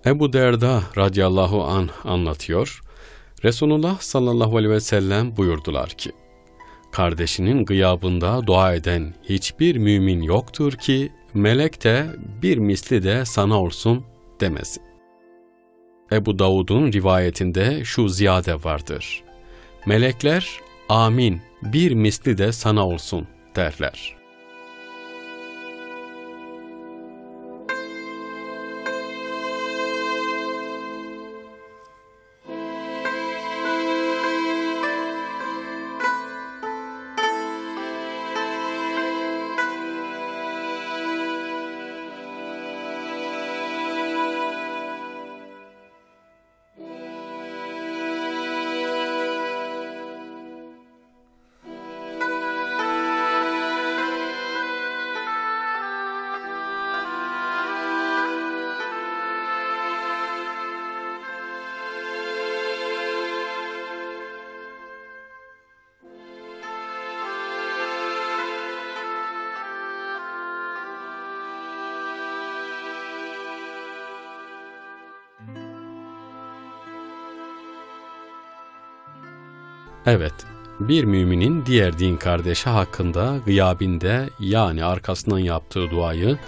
Ebu Derda radıyallahu anh anlatıyor. Resulullah sallallahu aleyhi ve sellem buyurdular ki, kardeşinin gıyabında dua eden hiçbir mümin yoktur ki, melek de bir misli de sana olsun demesin. Ebu Davud'un rivayetinde şu ziyade vardır. Melekler, amin, bir misli de sana olsun derler. Evet, bir müminin diğer din kardeşi hakkında gıyabinde yani arkasından yaptığı duayı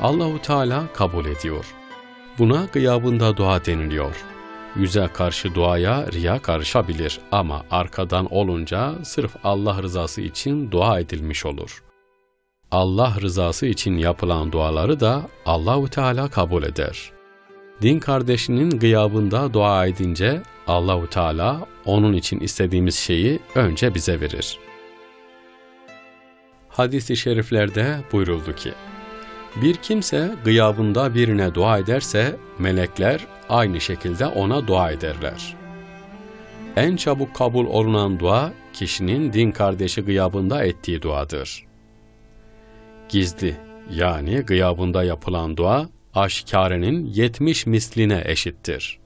Allahu Teala kabul ediyor. Buna gıyabında dua deniliyor. Yüze karşı duaya riya karışabilir ama arkadan olunca sırf Allah rızası için dua edilmiş olur. Allah rızası için yapılan duaları da Allahu Teala kabul eder. Din kardeşinin gıyabında dua edince Allahu Teala onun için istediğimiz şeyi önce bize verir. Hadis-i şeriflerde buyuruldu ki, bir kimse gıyabında birine dua ederse melekler aynı şekilde ona dua ederler. En çabuk kabul olunan dua kişinin din kardeşi gıyabında ettiği duadır. Gizli yani gıyabında yapılan dua aşikarenin 70 misline eşittir.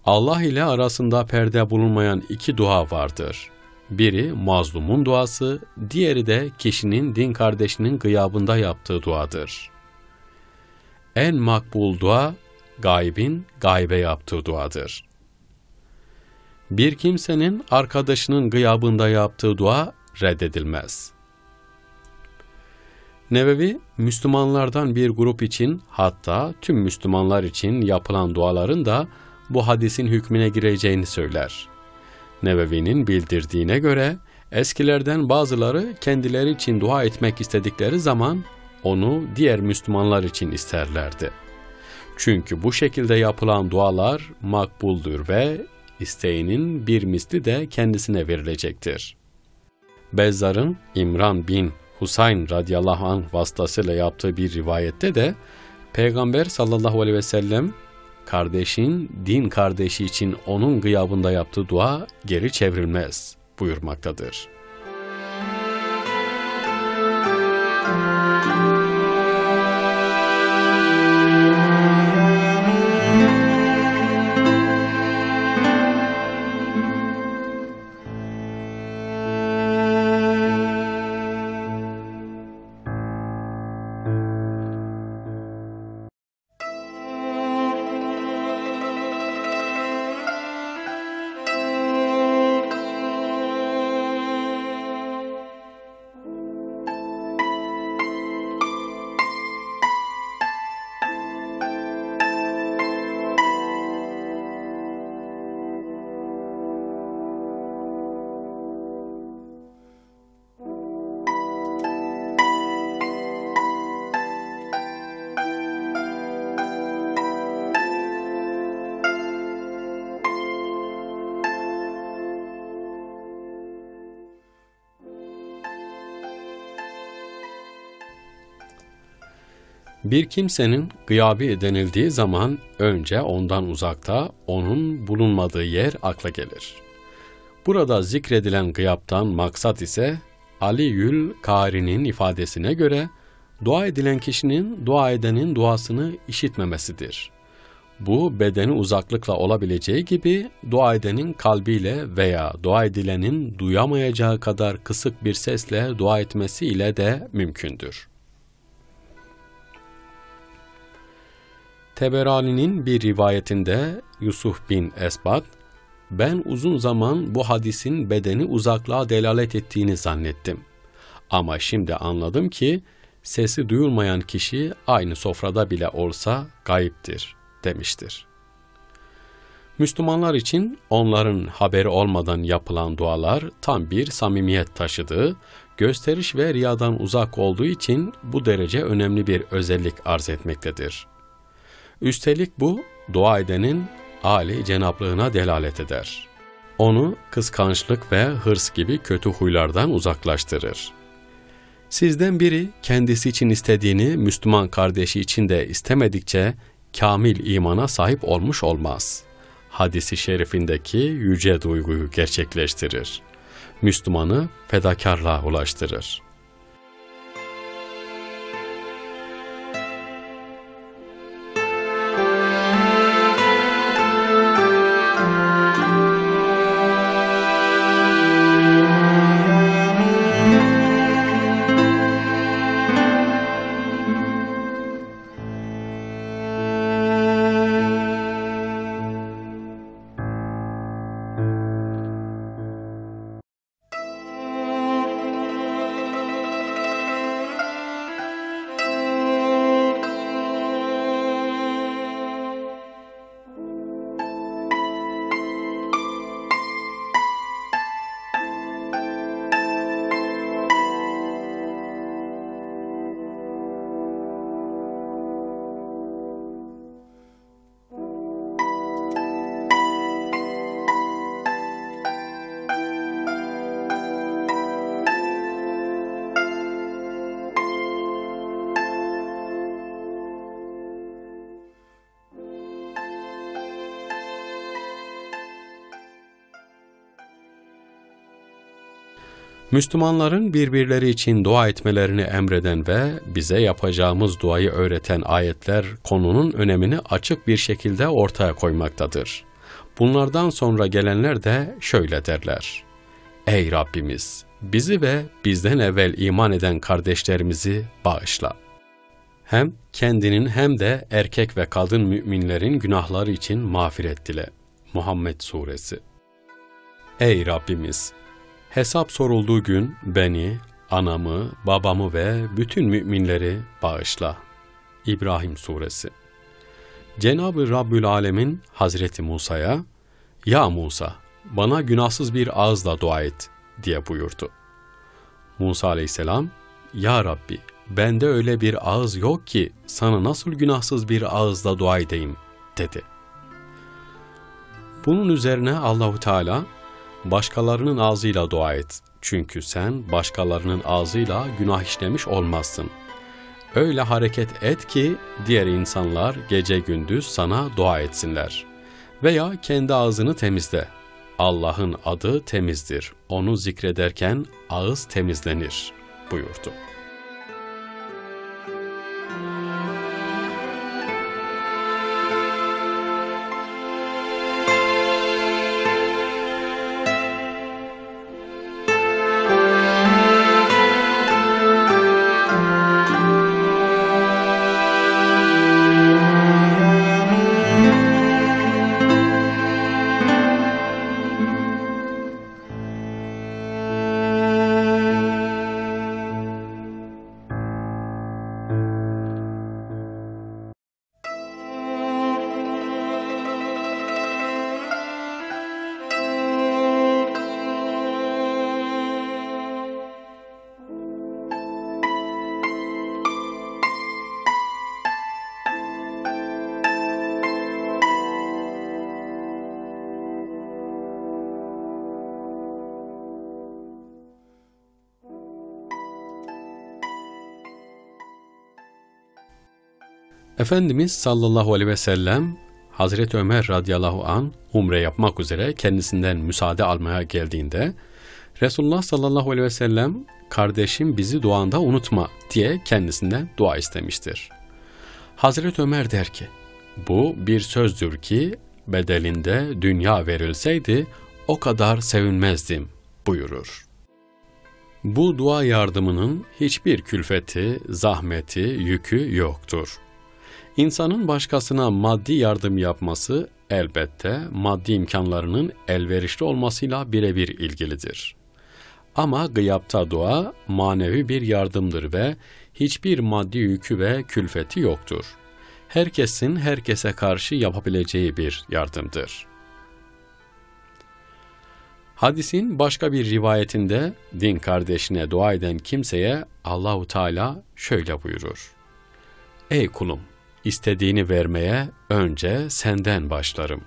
Allah ile arasında perde bulunmayan iki dua vardır. Biri mazlumun duası, diğeri de kişinin din kardeşinin gıyabında yaptığı duadır. En makbul dua, gaybin gaybe yaptığı duadır. Bir kimsenin arkadaşının gıyabında yaptığı dua reddedilmez. Nevevi, Müslümanlardan bir grup için, hatta tüm Müslümanlar için yapılan duaların da bu hadisin hükmüne gireceğini söyler. Nevevi'nin bildirdiğine göre, eskilerden bazıları kendileri için dua etmek istedikleri zaman, onu diğer Müslümanlar için isterlerdi. Çünkü bu şekilde yapılan dualar makbuldür ve isteğinin bir misli de kendisine verilecektir. Bezzar'ın İmran bin Husayn radıyallahu anh vasıtasıyla yaptığı bir rivayette de, Peygamber sallallahu aleyhi ve sellem, kardeşin din kardeşi için onun gıyabında yaptığı dua geri çevrilmez buyurmaktadır. Bir kimsenin gıyabi denildiği zaman önce ondan uzakta, onun bulunmadığı yer akla gelir. Burada zikredilen gıyaptan maksat ise Aliyül Kari'nin ifadesine göre dua edilen kişinin dua edenin duasını işitmemesidir. Bu bedeni uzaklıkla olabileceği gibi dua edenin kalbiyle veya dua edilenin duyamayacağı kadar kısık bir sesle dua etmesiyle de mümkündür. Teberani'nin bir rivayetinde Yusuf bin Esbat, "Ben uzun zaman bu hadisin bedeni uzaklığa delalet ettiğini zannettim. Ama şimdi anladım ki sesi duyulmayan kişi aynı sofrada bile olsa gayiptir," demiştir. Müslümanlar için onların haberi olmadan yapılan dualar tam bir samimiyet taşıdığı, gösteriş ve riyadan uzak olduğu için bu derece önemli bir özellik arz etmektedir. Üstelik bu, dua edenin âli cenaplığına delalet eder. Onu kıskançlık ve hırs gibi kötü huylardan uzaklaştırır. Sizden biri kendisi için istediğini Müslüman kardeşi için de istemedikçe kamil imana sahip olmuş olmaz. Hadis-i şerifindeki yüce duyguyu gerçekleştirir. Müslümanı fedakarlığa ulaştırır. Müslümanların birbirleri için dua etmelerini emreden ve bize yapacağımız duayı öğreten ayetler konunun önemini açık bir şekilde ortaya koymaktadır. Bunlardan sonra gelenler de şöyle derler: "Ey Rabbimiz, bizi ve bizden evvel iman eden kardeşlerimizi bağışla. Hem kendinin hem de erkek ve kadın müminlerin günahları için mağfiret dile." Muhammed Suresi. Ey Rabbimiz! Hesap sorulduğu gün beni, anamı, babamı ve bütün müminleri bağışla. İbrahim Suresi. Cenab-ı Rabbül Alemin Hazreti Musa'ya, "Ya Musa, bana günahsız bir ağızla dua et," diye buyurdu. Musa aleyhisselam, "Ya Rabbi, bende öyle bir ağız yok ki sana nasıl günahsız bir ağızla dua edeyim," dedi. Bunun üzerine Allahu Teala, "Başkalarının ağzıyla dua et. Çünkü sen başkalarının ağzıyla günah işlemiş olmazsın. Öyle hareket et ki diğer insanlar gece gündüz sana dua etsinler. Veya kendi ağzını temizle. Allah'ın adı temizdir. Onu zikrederken ağız temizlenir," buyurdu. Efendimiz sallallahu aleyhi ve sellem Hazreti Ömer radıyallahu an umre yapmak üzere kendisinden müsaade almaya geldiğinde Resulullah sallallahu aleyhi ve sellem kardeşim bizi duanda unutma diye kendisinden dua istemiştir. Hazreti Ömer der ki bu bir sözdür ki bedelinde dünya verilseydi o kadar sevinmezdim buyurur. Bu dua yardımının hiçbir külfeti, zahmeti, yükü yoktur. İnsanın başkasına maddi yardım yapması elbette maddi imkanlarının elverişli olmasıyla birebir ilgilidir. Ama gıyapta dua manevi bir yardımdır ve hiçbir maddi yükü ve külfeti yoktur. Herkesin herkese karşı yapabileceği bir yardımdır. Hadisin başka bir rivayetinde din kardeşine dua eden kimseye Allahu Teala şöyle buyurur: Ey kulum, istediğini vermeye önce senden başlarım.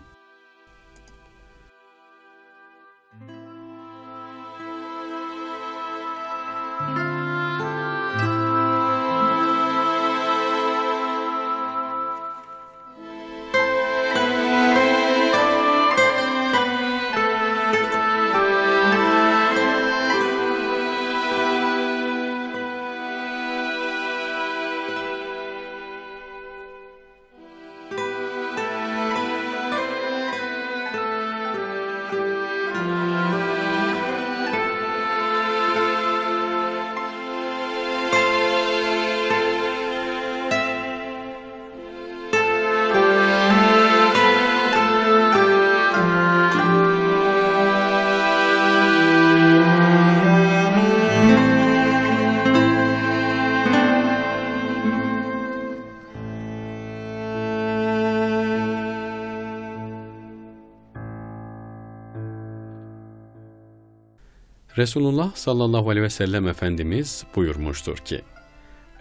Resulullah sallallahu aleyhi ve sellem Efendimiz buyurmuştur ki,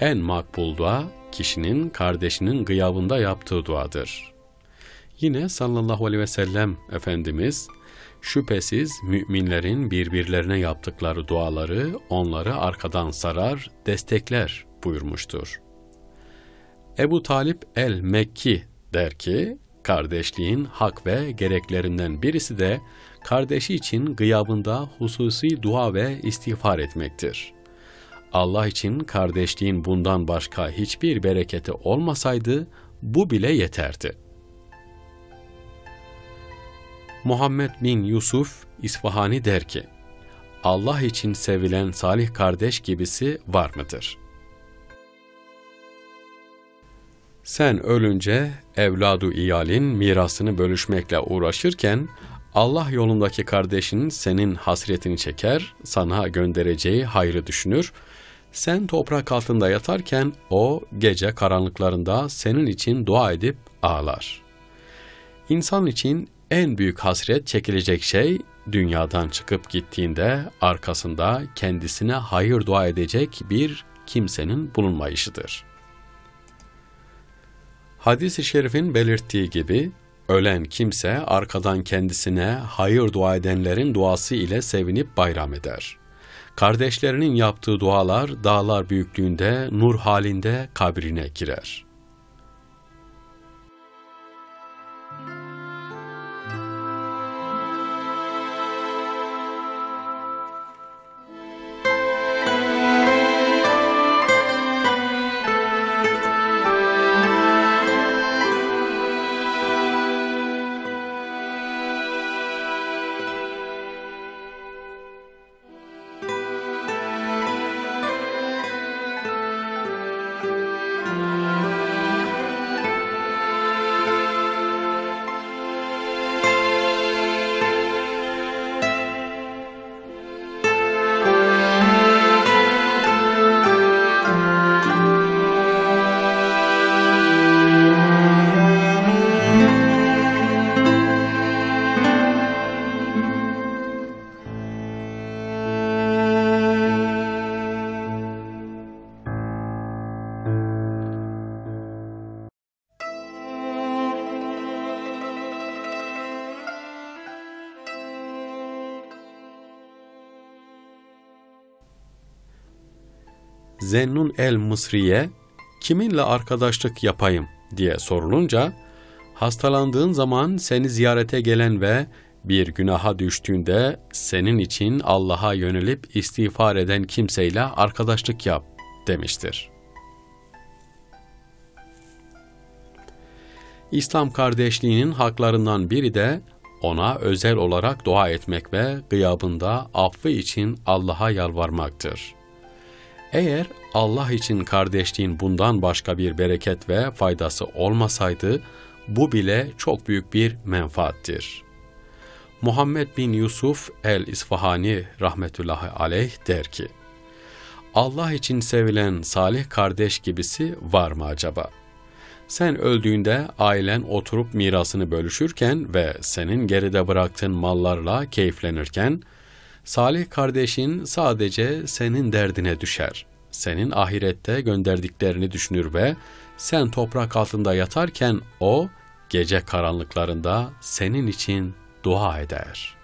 en makbul dua kişinin kardeşinin gıyabında yaptığı duadır. Yine sallallahu aleyhi ve sellem Efendimiz, şüphesiz müminlerin birbirlerine yaptıkları duaları onları arkadan sarar, destekler buyurmuştur. Ebu Talip el-Mekki der ki, kardeşliğin hak ve gereklerinden birisi de kardeşi için gıyabında hususi dua ve istiğfar etmektir. Allah için kardeşliğin bundan başka hiçbir bereketi olmasaydı bu bile yeterdi. Muhammed bin Yusuf İsfahani der ki, Allah için sevilen salih kardeş gibisi var mıdır? Sen ölünce evladu iyalin mirasını bölüşmekle uğraşırken Allah yolundaki kardeşin senin hasretini çeker, sana göndereceği hayrı düşünür. Sen toprak altında yatarken o gece karanlıklarında senin için dua edip ağlar. İnsan için en büyük hasret çekilecek şey dünyadan çıkıp gittiğinde arkasında kendisine hayır dua edecek bir kimsenin bulunmayışıdır. Hadis-i şerifin belirttiği gibi, ölen kimse arkadan kendisine hayır dua edenlerin duası ile sevinip bayram eder. Kardeşlerinin yaptığı dualar dağlar büyüklüğünde, nur halinde kabrine girer. Zennun el-Mısriye, kiminle arkadaşlık yapayım diye sorulunca, hastalandığın zaman seni ziyarete gelen ve bir günaha düştüğünde senin için Allah'a yönelip istiğfar eden kimseyle arkadaşlık yap demiştir. İslam kardeşliğinin haklarından biri de ona özel olarak dua etmek ve gıyabında affı için Allah'a yalvarmaktır. Eğer Allah için kardeşliğin bundan başka bir bereket ve faydası olmasaydı, bu bile çok büyük bir menfaattir. Muhammed bin Yusuf el-İsfahani rahmetullahi aleyh der ki, Allah için sevilen salih kardeş gibisi var mı acaba? Sen öldüğünde ailen oturup mirasını bölüşürken ve senin geride bıraktığın mallarla keyiflenirken, salih kardeşin sadece senin derdine düşer. Senin ahirette gönderdiklerini düşünür ve sen toprak altında yatarken o, gece karanlıklarında senin için dua eder.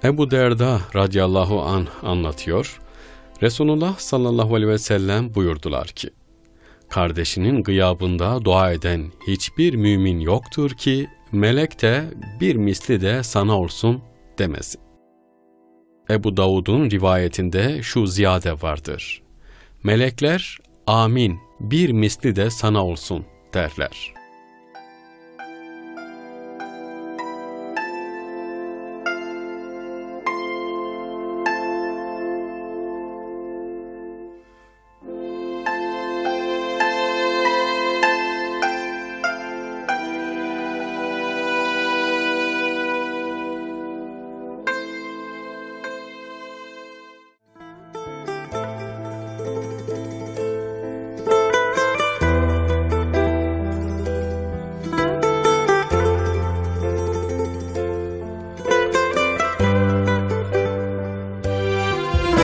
Ebu Derda radıyallahu anh anlatıyor, Resulullah sallallahu aleyhi ve sellem buyurdular ki, kardeşinin gıyabında dua eden hiçbir mümin yoktur ki, melek de bir misli de sana olsun demesin. Ebu Davud'un rivayetinde şu ziyade vardır, melekler, amin, bir misli de sana olsun derler.